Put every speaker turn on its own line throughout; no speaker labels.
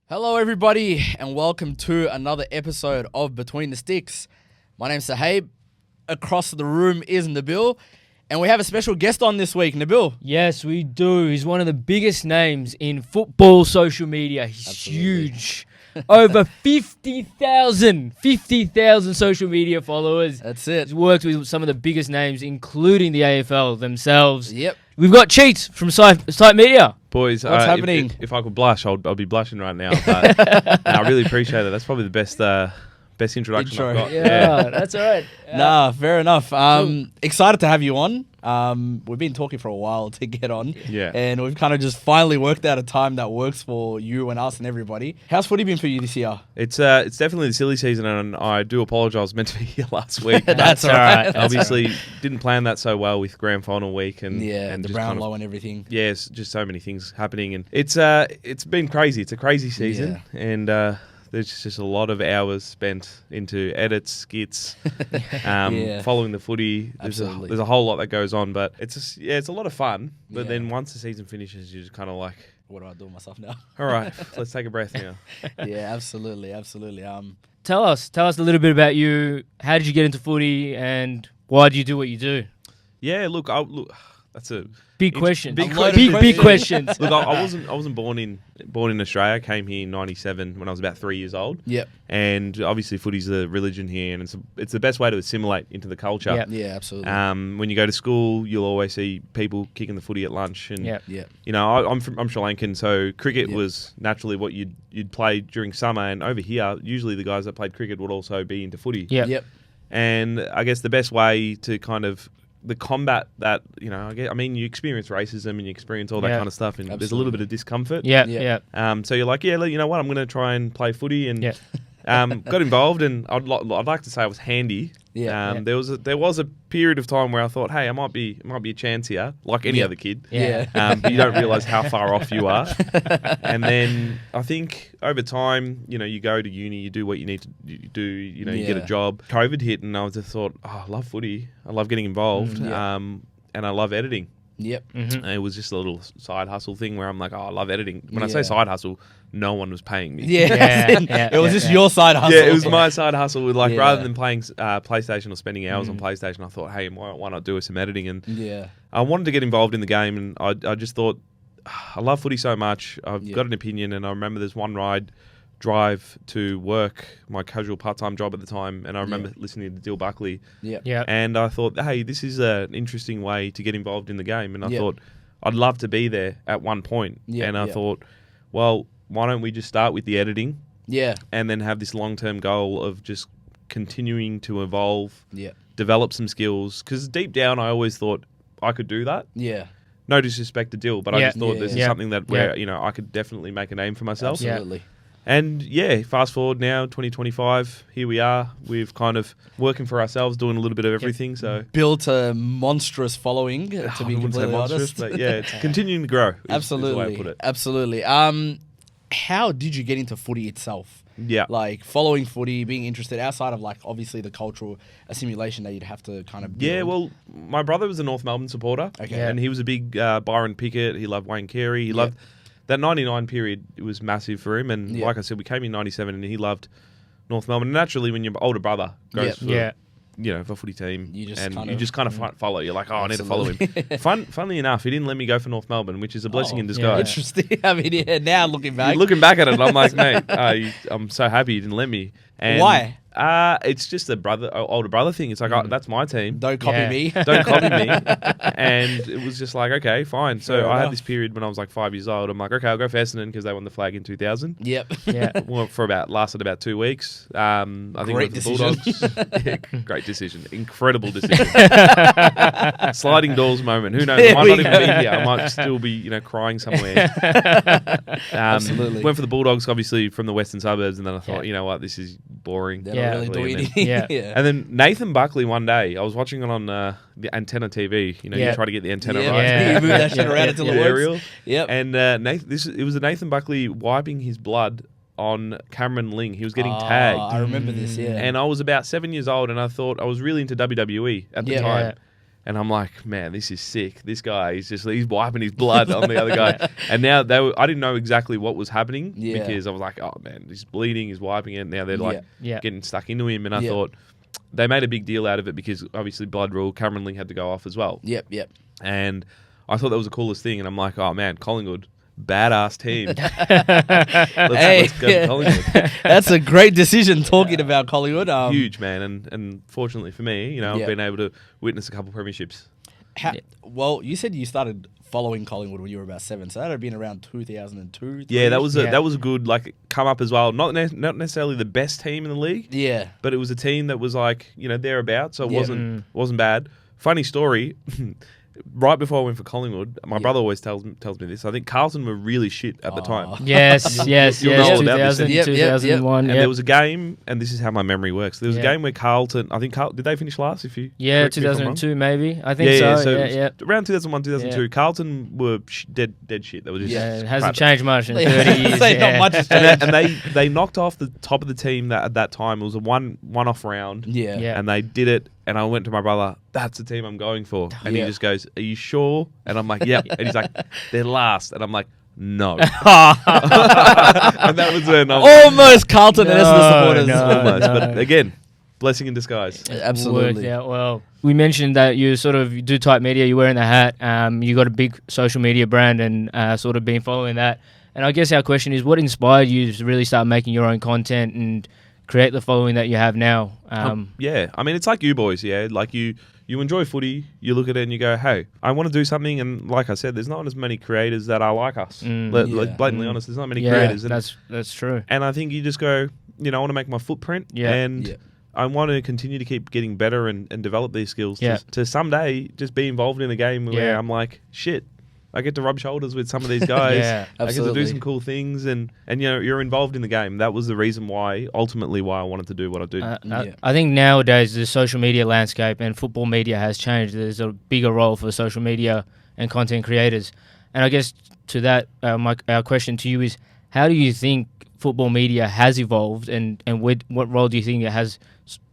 Hello everybody and welcome to another episode of Between the Sticks. My name's Sahib. Across the room is Nabil and we have a special guest on this week. Nabil.
Yes, we do. He's one of the biggest names in football social media. He's
Absolutely.
huge. Over 50,000 social media followers.
That's it.
He's worked with some of the biggest names, including the AFL themselves.
Yep.
We've got Cheets from TYPEMediaau.
Boys,
What's happening?
If I could blush, I'll be blushing right now. But I really appreciate it. That's probably the best introduction
Intro.
I've got.
Yeah, that's all right.
Nah, fair enough. Excited to have you on. We've been talking for a while to get on.
Yeah.
And we've kind of just finally worked out a time that works for you and us and everybody. How's footy been for you this year?
It's definitely the silly season, and I do apologise. I was meant to be here last week.
That's all right.
Obviously, didn't plan that so well with grand final week and
The
just
Brownlow and everything.
Yeah, it's just so many things happening, and it's been crazy. It's a crazy season, and there's just a lot of hours spent into edits, skits, following the footy. There's a whole lot that goes on, but it's a lot of fun. But then once the season finishes, you're just kind of like,
what do I do with myself now?
all right, let's take a breath now.
Yeah, absolutely.
Tell us a little bit about you. How did you get into footy and why do you do what you do?
Yeah, look, that's a
Big questions.
Big
Big questions.
Look, I wasn't born in Australia. I came here in '97 when I was about 3 years old.
Yep.
And obviously, footy's a religion here, and it's the best way to assimilate into the culture.
Yep.
Yeah, absolutely.
When you go to school, you'll always see people kicking the footy at lunch, and
Yep.
Yeah.
I'm Sri Lankan, so cricket was naturally what you'd play during summer, and over here, usually the guys that played cricket would also be into footy.
Yep.
Yep.
And I guess the best way to kind of the combat that, you experience racism and you experience all that kind of stuff, and there's a little bit of discomfort.
Yeah.
So you're like, you know what, I'm going to try and play footy, and got involved, and I'd like to say I was handy.
Yeah.
There was a period of time where I thought, hey, I might be a chance here, like any other kid.
Yeah.
But you don't realise how far off you are. And then I think over time, you go to uni, you do what you need to do, you get a job. COVID hit, and I just thought, I love footy. I love getting involved. And I love editing.
Yep.
Mm-hmm.
And it was just a little side hustle thing where I'm like, I love editing. When I say side hustle, no one was paying me.
It was just your side hustle.
Yeah, it was my side hustle. With rather than playing PlayStation or spending hours on PlayStation, I thought, hey, why not do some editing? And I wanted to get involved in the game, and I just thought, I love footy so much. I've got an opinion, and I remember there's one drive to work, my casual part-time job at the time, and I remember listening to Dill Buckley.
Yeah.
And I thought, hey, this is an interesting way to get involved in the game. And I thought, I'd love to be there at one point. And I thought, well, why don't we just start with the editing?
Yeah.
And then have this long-term goal of just continuing to evolve, develop some skills. Because deep down, I always thought I could do that.
Yeah.
No disrespect to Dill, but I just thought this is something that where I could definitely make a name for myself.
Absolutely.
And fast forward now, 2025, here we are. We've kind of working for ourselves, doing a little bit of everything. So
Built a monstrous following, to be
I wouldn't say
completely
monstrous,
honest.
but it's continuing to grow.
Absolutely.
is the way I put it.
Absolutely. How did you get into footy itself?
Yeah.
Like following footy, being interested outside of obviously the cultural assimilation that you'd have to kind of build.
Yeah, well, my brother was a North Melbourne supporter.
Okay.
And he was a big Byron Pickett. He loved Wayne Carey. He loved that 99 period. It was massive for him. And like I said, we came in 97 and he loved North Melbourne. And naturally, when your older brother goes for for a footy team,
You just
and
kind
you
of-
just kind of follow. You're like, I need to follow him. Funnily enough, he didn't let me go for North Melbourne, which is a blessing in disguise.
Interesting. I mean, now looking back.
Looking back at it, I'm like, mate, I'm so happy you didn't let me. And
Why?
It's just a older brother thing. It's like, that's my team.
Don't copy me.
Don't copy me. And it was just like, okay, fine. So
Fair
I had
enough.
this period when I was like 5 years old. I'm like, okay, I'll go for Essendon because they won the flag in 2000.
Yep.
Yeah.
Lasted about 2 weeks. I think
Great
it was the
decision.
Bulldogs. Great decision. Incredible decision. Sliding doors moment. Who knows?
There
I might
we
not even
go.
be here. I might still be, crying somewhere.
Absolutely.
Went for the Bulldogs, obviously, from the western suburbs, and then I thought, you know what, this is boring.
They don't really do
And then-
anything.
Yeah.
And then Nathan Buckley one day, I was watching it on the antenna TV. You try to get the antenna right.
You move that shit around until it works.
Aerial.
Yep.
And it was a Nathan Buckley wiping his blood on Cameron Ling. He was getting tagged.
I remember this, yeah.
And I was about 7 years old, and I thought I was really into WWE at the
Yeah.
time. And I'm like, man, this is sick. This guy, he's wiping his blood on the other guy. And now I didn't know exactly what was happening because I was like, oh man, he's bleeding, he's wiping it. Now they're like getting stuck into him. And I thought they made a big deal out of it because obviously blood rule, Cameron Ling had to go off as well.
Yep.
And I thought that was the coolest thing. And I'm like, oh man, Collingwood, badass team. Let's go to Collingwood.
That's a great decision talking about Collingwood.
Huge, man. And fortunately for me, I've been able to witness a couple premierships.
Well, you said you started following Collingwood when you were about 7, so that had been around 2002.
Yeah, that was a good come up as well. Not necessarily the best team in the league. Yeah, but it was a team that was like thereabouts, so it wasn't bad. Funny story. Right before I went for Collingwood, my brother always tells me this. I think Carlton were really shit at the time.
Yes.
You're all about this.
2001.
And there was a game, and this is how my memory works. There was a game where Carlton, I think, did they finish last?
2002 maybe. I think so.
Around 2001, 2002, Carlton were dead shit. They were just
it hasn't changed much in 30 years.
Not much has changed.
And they knocked off the top of the team at that time. It was a one-off round. Yeah. And they did it. And I went to my brother, that's the team I'm going for. And he just goes, are you sure? And I'm like, yep. And he's like, they're last. And I'm like, no. And that was when
almost Carlton and the supporters.
Almost. But again, blessing in disguise.
Absolutely.
Yeah, well, we mentioned that you sort of do Type Media, you're wearing the hat. You got a big social media brand and sort of been following that. And I guess our question is, what inspired you to really start making your own content and create the following that you have now?
I mean, it's like you boys, like you enjoy footy, you look at it and you go, hey, I want to do something. And like I said, there's not as many creators that are like us. Blatantly honest, there's not many creators. And
that's true.
And I think you just go, I want to make my footprint and I want to continue to keep getting better and develop these skills to someday just be involved in a game where I'm like, shit, I get to rub shoulders with some of these guys. I get to do some cool things, and you're involved in the game. That was the reason why I wanted to do what I do.
I think nowadays the social media landscape and football media has changed. There's a bigger role for social media and content creators. And I guess to that, our question to you is, how do you think football media has evolved, and what role do you think it has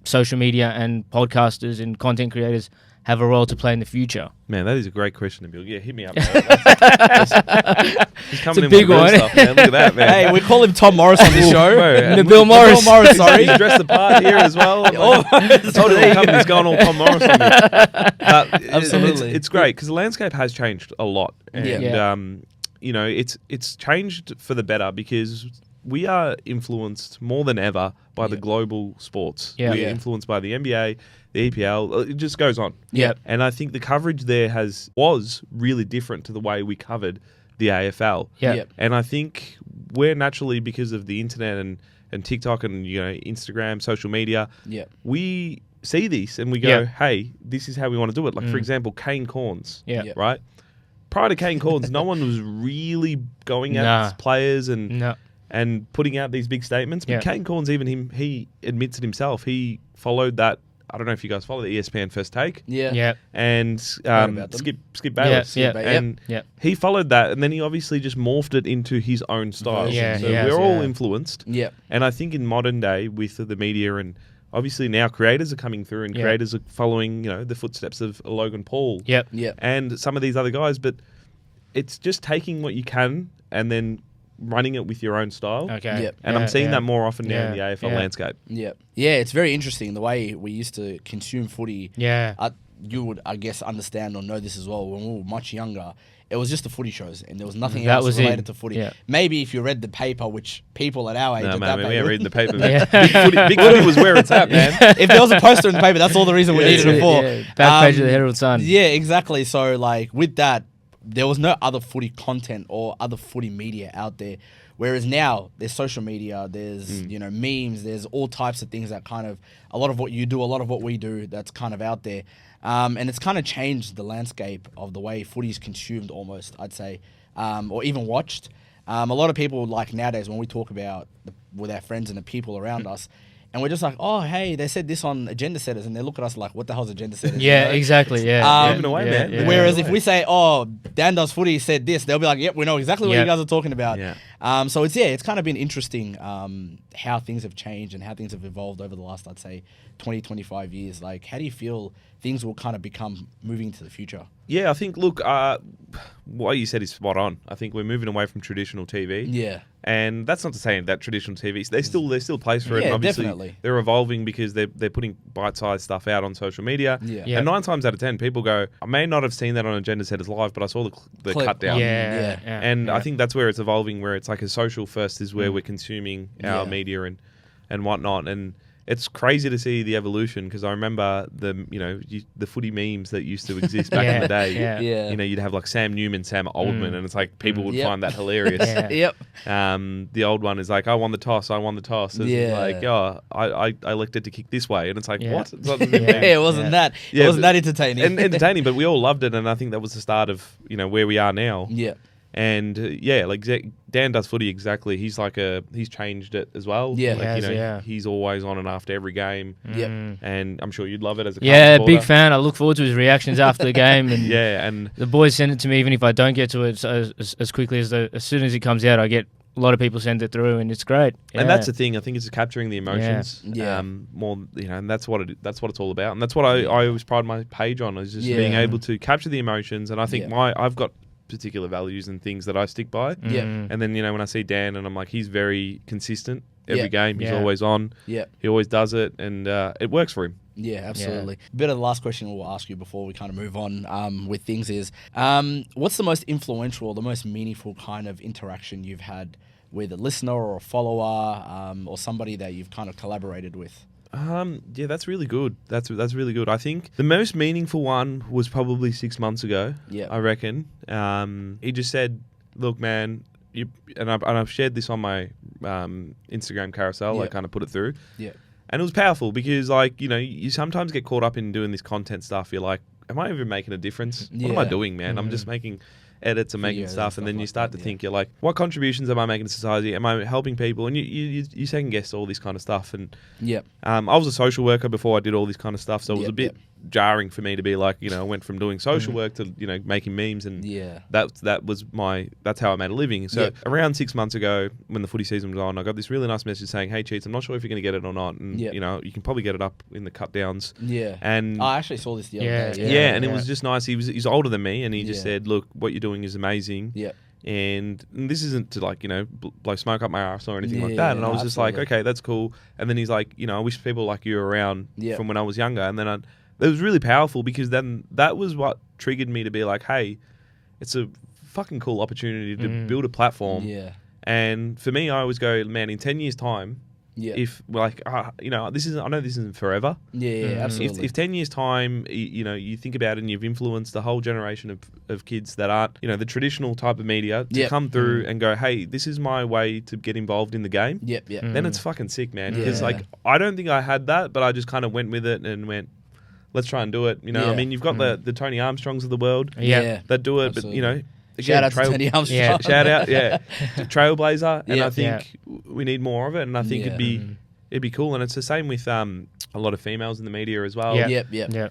social media and podcasters and content creators have a role to play in the future?
Man, that is a great question, Nabil. Yeah, hit me up. He's
It's
coming
a
in
big
with
one.
stuff, man. Look at that, man.
Hey, we call him Tom Morris on this show.
Nabil Morris.
Nabil Morris, sorry.
He's dressed the part here as well. I told him to come and he's going all Tom Morris on me. Absolutely. It's great because the landscape has changed a lot. And, it's changed for the better because we are influenced more than ever by the global sports. We're influenced by the NBA, the EPL. It just goes on. And I think the coverage there was really different to the way we covered the AFL. And I think we're naturally, because of the internet and TikTok and Instagram, social media, we see this and we go, hey, this is how we want to do it. Like, for example, Kane Corns, right? Prior to Kane Corns, no one was really going at players and putting out these big statements. But Kane Corns, even he admits it himself. He followed that. I don't know if you guys follow the ESPN First Take. And Skip Bayless. And he followed that, and then he obviously just morphed it into his own style. So we're all influenced. And I think in modern day with the media, and obviously now creators are coming through, and creators are following, the footsteps of Logan Paul. And some of these other guys, but it's just taking what you can and then running it with your own style. And I'm seeing that more often now in the AFL landscape.
Yeah, it's very interesting the way we used to consume footy. You would, I guess, understand or know this as well. When we were much younger, it was just the footy shows, and there was nothing else related to footy. Maybe if you read the paper, which people at our age...
No, man, we ain't reading the paper, man. Big footy was where it's at, man.
If there was a poster in the paper, that's all the reason we needed it for.
Back page of the Herald Sun.
Yeah, exactly. So, with that, there was no other footy content or other footy media out there. Whereas now, there's social media, there's, memes, there's all types of things that kind of, a lot of what you do, a lot of what we do, that's kind of out there. And it's kind of changed the landscape of the way footy is consumed almost, I'd say, or even watched. A lot of people, nowadays, when we talk about with our friends and the people around us, and we're just like, oh, hey, they said this on Agenda Setters, and they look at us like, what the hell's Agenda Setters?
Yeah, exactly. Yeah.
Moving away, man.
Yeah.
Whereas if we say, oh, Dan Does Footy said this, they'll be like, yep, we know exactly what you guys are talking about.
Yeah.
So it's kind of been interesting how things have changed and how things have evolved over the last, I'd say, 20, 25 years. Like, how do you feel things will kind of become moving into the future?
Yeah, I think, look, what you said is spot on. I think we're moving away from traditional TV.
Yeah.
And that's not to say that traditional TV, there's still place for it.
Yeah,
And obviously,
definitely.
they're evolving because they're putting bite-sized stuff out on social media.
Yeah.
And 9 times out of 10, people go, I may not have seen that on Agenda Setters Live, but I saw the
Clip.
cut down.
Yeah.
And I think that's where it's evolving, where it's like a social first is where we're consuming our
Yeah.
media and whatnot. And it's crazy to see the evolution, because I remember the footy memes that used to exist back in the day.
Yeah.
You know, you'd have like Sam Newman, Sam Oldman, and it's like people would
Yep.
find that hilarious.
Yeah.
Yep.
The old one is like, I won the toss. It's
Yeah.
like, oh, I elected to kick this way. And it's like,
Yeah.
what? It's not
Yeah, it wasn't that.
Yeah,
it wasn't
but-
that entertaining.
and entertaining, but we all loved it. And I think that was the start of, where we are now.
yeah.
And like Dan Does Footy, exactly. He's he's changed it as well.
Yeah.
Like,
He has,
he's always on and after every game.
Yep.
And I'm sure you'd love it as a
Yeah,
Carlton
big
supporter.
fan. I look forward to his reactions after the game. And
Yeah, and
the boys send it to me, even if I don't get to it as quickly as soon as it comes out. I get a lot of people send it through, and it's great.
and that's the thing. I think it's capturing the emotions.
Yeah.
More, and that's what it's all about. And that's what I always pride my page on, is just being able to capture the emotions. And I think I've got particular values and things that I stick by.
Yeah.
And then, when I see Dan, and I'm like, he's very consistent every
Yeah.
game. He's
Yeah.
always on.
Yeah.
He always does it, and it works for him.
Yeah, absolutely. A bit of the last question we'll ask you before we kind of move on with things is, what's the most influential, the most meaningful kind of interaction you've had with a listener or a follower or somebody that you've kind of collaborated with?
Yeah, that's really good. That's really good. I think the most meaningful one was probably 6 months ago.
Yeah.
I reckon. He just said, "Look, man," and I've shared this on my Instagram carousel. I
Yeah.
kind of put it through.
Yeah.
And it was powerful because, like, you sometimes get caught up in doing this content stuff. You're like, am I even making a difference? What am I
Yeah.
doing, man? I'm just making edits and making
Videos
stuff. And then you
like
start
that,
to think, you're like, what contributions am I making to society? Am I helping people? And you second guess all this kind of stuff. And
Yeah.
I was a social worker before I did all this kind of stuff. So it was a bit jarring for me to be like, I went from doing social work to, making memes. And
Yeah.
that's how I made a living. So around 6 months ago, when the footy season was on, I got this really nice message saying, "Hey, Cheets, I'm not sure if you're going to get it or not, and you can probably get it up in the cut downs."
Yeah.
And
I actually saw this the other
Yeah.
day.
and it was just nice. He's older than me, and he just
Yeah.
said, "Look, what you're doing is amazing."
Yeah.
And this isn't to blow smoke up my arse or anything like
Yeah,
that. And I
no,
was just like,
absolutely.
okay, that's cool. And then he's like, I wish people like you were around
Yeah.
from when I was younger. And then it was really powerful, because then that was what triggered me to be like, hey, it's a fucking cool opportunity to build a platform.
Yeah.
And for me, I always go, man, in 10 years' time,
Yeah.
if I know this isn't forever.
Yeah, absolutely.
If 10 years' time, you think about it and you've influenced a whole generation of kids that aren't, the traditional type of media to come through and go, hey, this is my way to get involved in the game.
Yep.
Then it's fucking sick, man. Because
Yeah.
I don't think I had that, but I just kind of went with it and went, let's try and do it.
Yeah.
I mean, you've got the Tony Armstrongs of the world
Yeah.
that do it,
Absolutely.
but again,
Shout out to Tony Armstrong.
Yeah.
shout out, Trailblazer, and
Yeah.
I think we need more of it, and I think it'd be cool, and it's the same with a lot of females in the media as well.
Yeah.
Yep.
Yeah.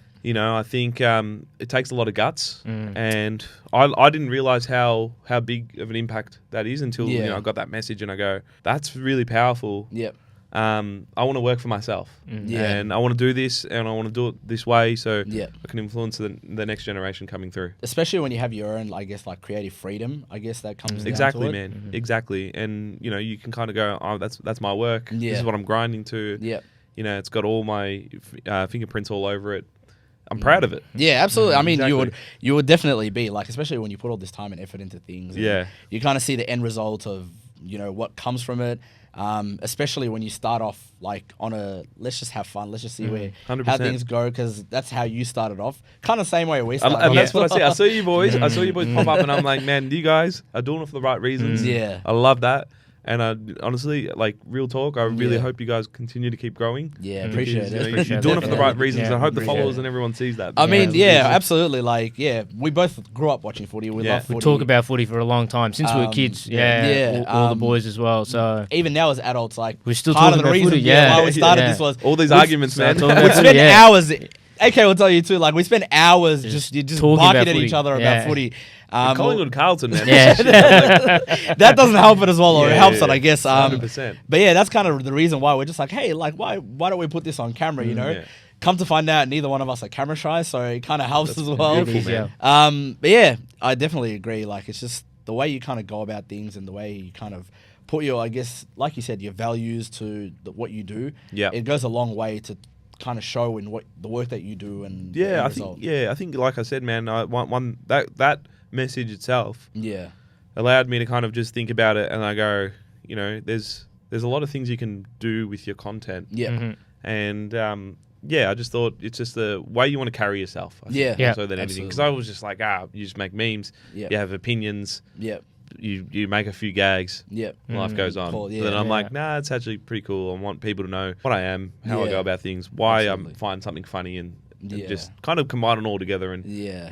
I think it takes a lot of guts, and I didn't realize how big of an impact that is until I got that message, and I go, that's really powerful.
Yep.
I want to work for myself,
Yeah.
and I want to do this, and I want to do it this way, so
Yeah.
I can influence the next generation coming through.
Especially when you have your own, I guess, like creative freedom. I guess that comes down
Exactly,
to it.
man. Exactly, and you can kind of go, oh, that's my work.
Yeah.
This is what I'm grinding to.
Yeah.
It's got all my fingerprints all over it. I'm proud of it.
Yeah, absolutely. I mean,
Exactly.
you would definitely be like, especially when you put all this time and effort into things. and
Yeah.
You kind of see the end result of what comes from it. Especially when you start off like on let's just have fun. Let's just see how
100%.
things go, because that's how you started off. Kind of same way we started
And
off.
that's what I see. I saw you boys. I saw you boys pop up, and I'm like, man, you guys are doing it for the right reasons.
Yeah.
I love that. And honestly, like real talk, I really hope you guys continue to keep growing.
Yeah, appreciate it.
You're doing it for the right reasons. I hope the followers and everyone sees that.
I mean, absolutely. Like, we both grew up watching footy. We love footy.
We talk about footy for a long time since we were kids. All the boys as well. So
even now as adults, like
we're still
part
talking
of the
about
reason
footy.
why we started this was
all these arguments, man.
We spent hours. AK will tell you too. Like we spent hours just barking at each other about footy.
Collingwood Carlton, man.
Yeah.
That doesn't help it as well, or it helps it, I guess.
100%.
But yeah, that's kind of the reason why we're just like, hey, like why don't we put this on camera? You know.
Yeah.
Come to find out, neither one of us are camera shy, so it kind of helps as well.
Beautiful, man.
But yeah, I definitely agree. Like it's just the way you kind of go about things and the way you kind of put your, I guess, like you said, your values to what you do.
Yeah,
it goes a long way to kind of show in what the work that you do and
I think like I said, man, that message itself allowed me to kind of just think about it, and I go, you know, there's a lot of things you can do with your content. And I just thought it's just the way you want to carry yourself. More so than anything, because I was just like, you just make memes, you have opinions, you make a few gags, life goes on. Cool, but then I'm like, nah, it's actually pretty cool. I want people to know what I am, how I go about things, why I find something funny, and just kind of combine it all together and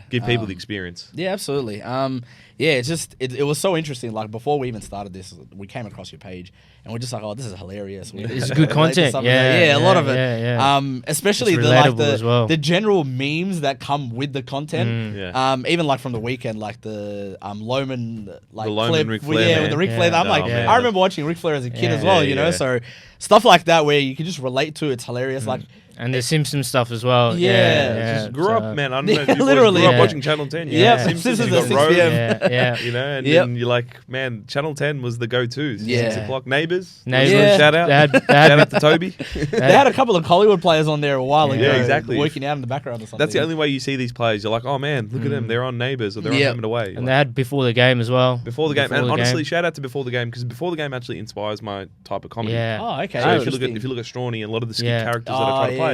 give people the experience. Yeah,
absolutely. It's just it was so interesting. Like before we even started this, we came across your page and we're just like, oh, this is hilarious.
It's good content.
A lot of it. Especially
the
general memes that come with the content. Even like from the weekend, like the Loman clip,
Ric Flair,
with the Ric Flair. I'm like, I remember watching Ric Flair as a kid as well. You know, so stuff like that where you can just relate to. It's hilarious. Like.
And the Simpsons stuff as well.
Just grew up, man. I don't know if you grew up watching Channel 10. Simpsons, you got Rove. You know, and then you're like, man, Channel 10 was the go-to. 6 o'clock. Neighbours. Shout out. Shout out to Toby.
They had a couple of Hollywood players on there a while ago.
Yeah, exactly.
Working out in the background or something.
That's the only way you see these players. You're like, oh, man, look at them. They're on Neighbours or they're on Home and Away.
And they had Before the Game as well.
Before the Game. And honestly, shout out to Before the Game, because Before the Game actually inspires my type of comedy.
Oh, okay.
So if you look at Strawny and a lot of the skit characters that I try to play,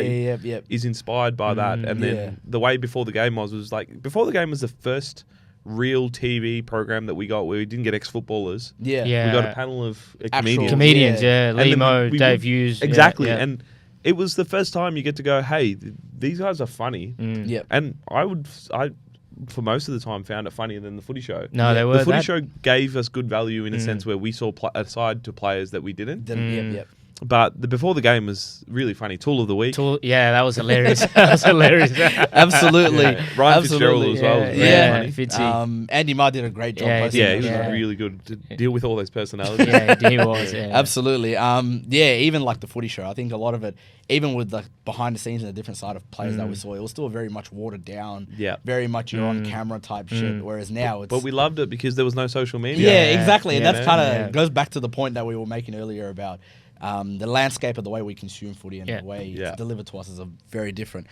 is inspired by that. And then the way Before the Game was like, Before the Game was the first real TV program that we got where we didn't get ex-footballers. We got a panel of
comedians. Limo, Dave Hughes.
Exactly. And it was the first time you get to go, hey, these guys are funny. And I for most of the time found it funnier than the footy show.
No, they were.
The footy show gave us good value in a sense where we saw a side to players that we didn't. But the Before the Game was really funny. Tool of the Week.
That was hilarious. Absolutely.
Ryan Fitzgerald as well.
Was funny.
Andy Marr did a great job.
He was really good to deal with all those personalities.
He was.
Absolutely. Even like the footy show, I think a lot of it, even with the behind the scenes and the different side of players that we saw, it was still very much watered down. Very much you're on camera type shit. Whereas now it's.
But we loved it because there was no social media.
Exactly. And that's kind of goes back to the point that we were making earlier about. The landscape of the way we consume footy and the way it's delivered to us is very different.